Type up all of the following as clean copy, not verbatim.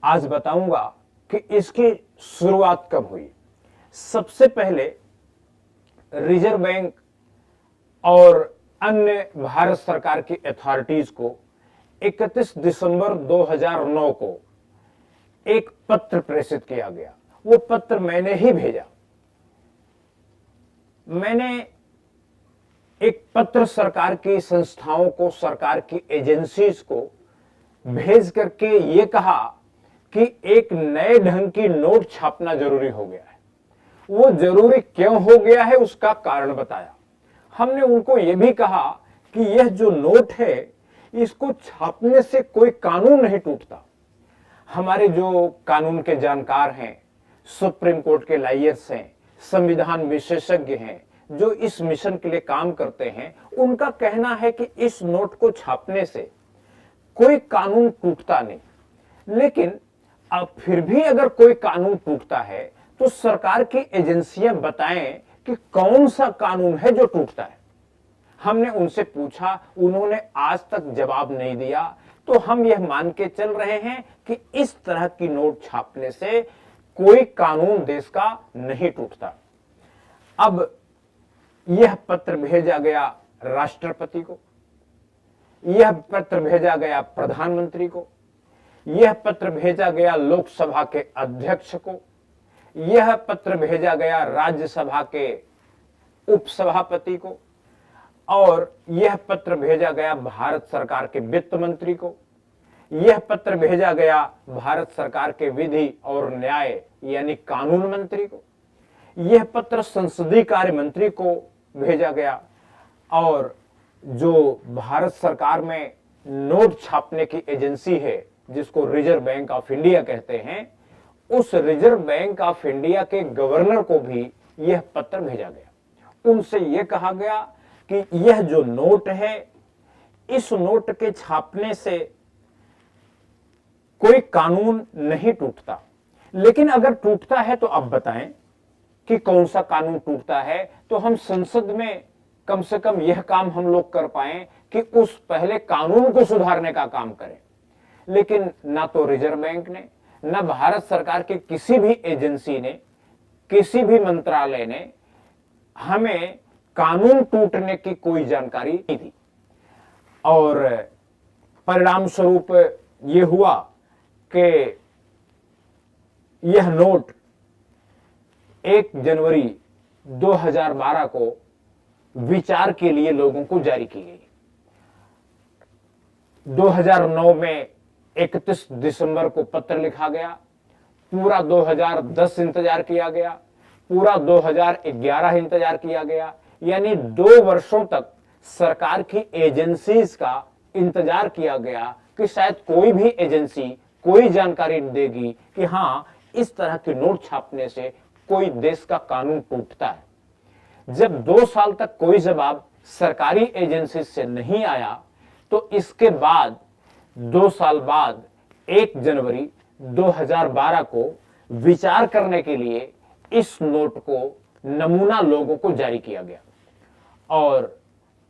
आज बताऊंगा कि इसकी शुरुआत कब हुई। सबसे पहले रिजर्व बैंक और अन्य भारत सरकार की अथॉरिटीज को 31 दिसंबर 2009 को एक पत्र प्रेषित किया गया। वो पत्र मैंने ही भेजा। मैंने एक पत्र सरकार की संस्थाओं को, सरकार की एजेंसीज को भेज करके ये कहा कि एक नए ढंग की नोट छापना जरूरी हो गया है। वो जरूरी क्यों हो गया है उसका कारण बताया। हमने उनको यह भी कहा कि यह जो नोट है इसको छापने से कोई कानून नहीं टूटता। हमारे जो कानून के जानकार हैं, सुप्रीम कोर्ट के लॉयर्स हैं, संविधान विशेषज्ञ हैं, जो इस मिशन के लिए काम करते हैं, उनका कहना है कि इस नोट को छापने से कोई कानून टूटता नहीं। लेकिन अब फिर भी अगर कोई कानून टूटता है तो सरकार की एजेंसियां बताएं कि कौन सा कानून है जो टूटता है। हमने उनसे पूछा, उन्होंने आज तक जवाब नहीं दिया। तो हम यह मान के चल रहे हैं कि इस तरह की नोट छापने से कोई कानून देश का नहीं टूटता। अब यह पत्र भेजा गया राष्ट्रपति को, यह पत्र भेजा गया प्रधानमंत्री को, यह पत्र भेजा गया लोकसभा के अध्यक्ष को, यह पत्र भेजा गया राज्यसभा के उपसभापति को, और यह पत्र भेजा गया भारत सरकार के वित्त मंत्री को, यह पत्र भेजा गया भारत सरकार के विधि और न्याय यानी कानून मंत्री को, यह पत्र संसदीय कार्य मंत्री को भेजा गया, और जो भारत सरकार में नोट छापने की एजेंसी है जिसको रिजर्व बैंक ऑफ इंडिया कहते हैं, उस रिजर्व बैंक ऑफ इंडिया के गवर्नर को भी यह पत्र भेजा गया। उनसे यह कहा गया कि यह जो नोट है, इस नोट के छापने से कोई कानून नहीं टूटता। लेकिन अगर टूटता है तो अब बताएं कि कौन सा कानून टूटता है, तो हम संसद में कम से कम यह काम हम लोग कर पाए कि उस पहले कानून को सुधारने का काम करें। लेकिन ना तो रिजर्व बैंक ने, ना भारत सरकार के किसी भी एजेंसी ने, किसी भी मंत्रालय ने हमें कानून टूटने की कोई जानकारी नहीं दी। और परिणाम स्वरूप यह हुआ कि यह नोट 1 जनवरी 2012 को विचार के लिए लोगों को जारी की गई। 2009 में 31 दिसंबर को पत्र लिखा गया, पूरा 2010 इंतजार किया गया, पूरा 2011 इंतजार किया गया, यानी 2 वर्षों तक सरकार की एजेंसीज का इंतजार किया गया कि शायद कोई भी एजेंसी कोई जानकारी देगी कि हां, इस तरह के नोट छापने से कोई देश का कानून टूटता है। जब 2 साल तक कोई जवाब सरकारी एजेंसी से नहीं आया, तो इसके बाद 2 साल बाद 1 जनवरी 2012 को विचार करने के लिए इस नोट को नमूना लोगों को जारी किया गया। और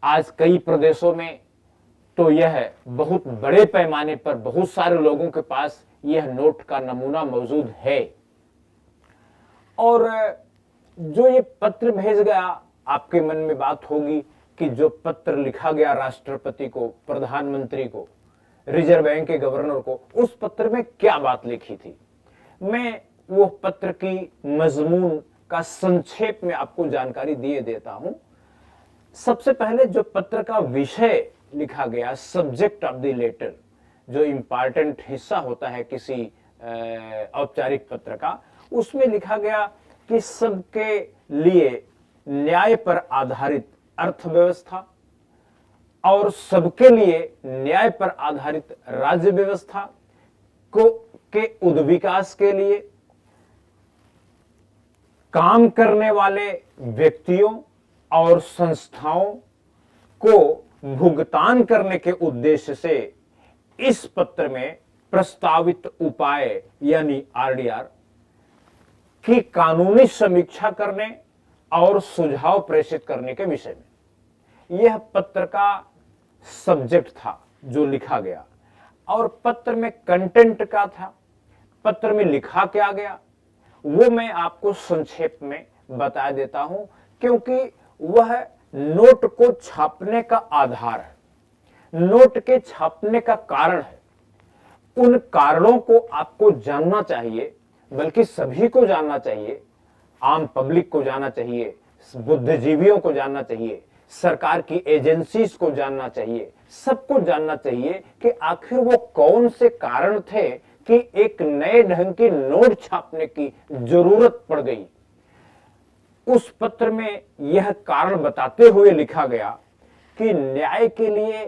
आज कई प्रदेशों में तो यह बहुत बड़े पैमाने पर बहुत सारे लोगों के पास यह नोट का नमूना मौजूद है। और जो ये पत्र भेज गया, आपके मन में बात होगी कि जो पत्र लिखा गया राष्ट्रपति को, प्रधानमंत्री को, रिजर्व बैंक के गवर्नर को, उस पत्र में क्या बात लिखी थी। मैं वो पत्र की मजमून का संक्षेप में आपको जानकारी दिए देता हूं। सबसे पहले जो पत्र का विषय लिखा गया, सब्जेक्ट ऑफ द लेटर, जो इंपॉर्टेंट हिस्सा होता है किसी औपचारिक पत्र का, उसमें लिखा गया कि सबके लिए न्याय पर आधारित अर्थव्यवस्था और सबके लिए न्याय पर आधारित राज्य व्यवस्था को के उद्विकास के लिए काम करने वाले व्यक्तियों और संस्थाओं को भुगतान करने के उद्देश्य से इस पत्र में प्रस्तावित उपाय यानी आरडीआर की कानूनी समीक्षा करने और सुझाव प्रेषित करने के विषय में यह पत्र का सब्जेक्ट था जो लिखा गया। और पत्र में कंटेंट का था, पत्र में लिखा क्या गया वो मैं आपको संक्षेप में बता देता हूं, क्योंकि वह नोट को छापने का आधार है, नोट के छापने का कारण है। उन कारणों को आपको जानना चाहिए, बल्कि सभी को जानना चाहिए, आम पब्लिक को जानना चाहिए, बुद्धिजीवियों को जानना चाहिए, सरकार की एजेंसीज को जानना चाहिए, सबको जानना चाहिए कि आखिर वो कौन से कारण थे कि एक नए ढंग की नोट छापने की जरूरत पड़ गई। उस पत्र में यह कारण बताते हुए लिखा गया कि न्याय के लिए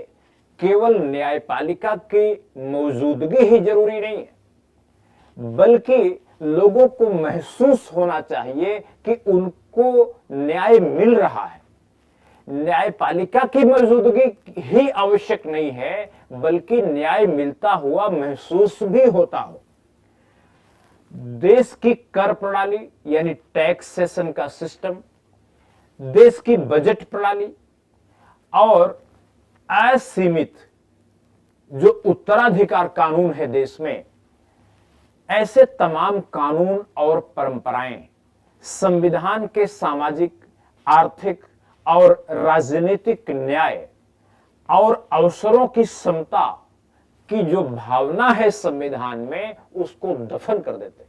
केवल न्यायपालिका की मौजूदगी ही जरूरी नहीं है, बल्कि लोगों को महसूस होना चाहिए कि उनको न्याय मिल रहा है। न्यायपालिका की मौजूदगी ही आवश्यक नहीं है, बल्कि न्याय मिलता हुआ महसूस भी होता हो। देश की कर प्रणाली यानी टैक्सेशन का सिस्टम, देश की बजट प्रणाली और असीमित जो उत्तराधिकार कानून है देश में, ऐसे तमाम कानून और परंपराएं संविधान के सामाजिक, आर्थिक और राजनीतिक न्याय और अवसरों की समता की जो भावना है संविधान में, उसको दफन कर देते हैं।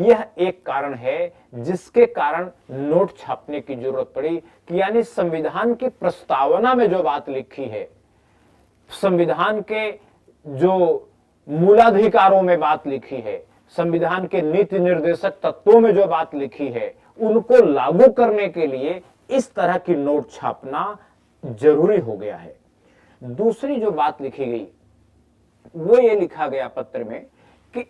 यह एक कारण है जिसके कारण नोट छापने की जरूरत पड़ी कि यानी संविधान की प्रस्तावना में जो बात लिखी है, संविधान के जो मूलाधिकारों में बात लिखी है, संविधान के नीति निर्देशक तत्वों में जो बात लिखी है, उनको लागू करने के लिए इस तरह की नोट छापना जरूरी हो गया है। दूसरी जो बात लिखी गई वो ये लिखा गया पत्र में कि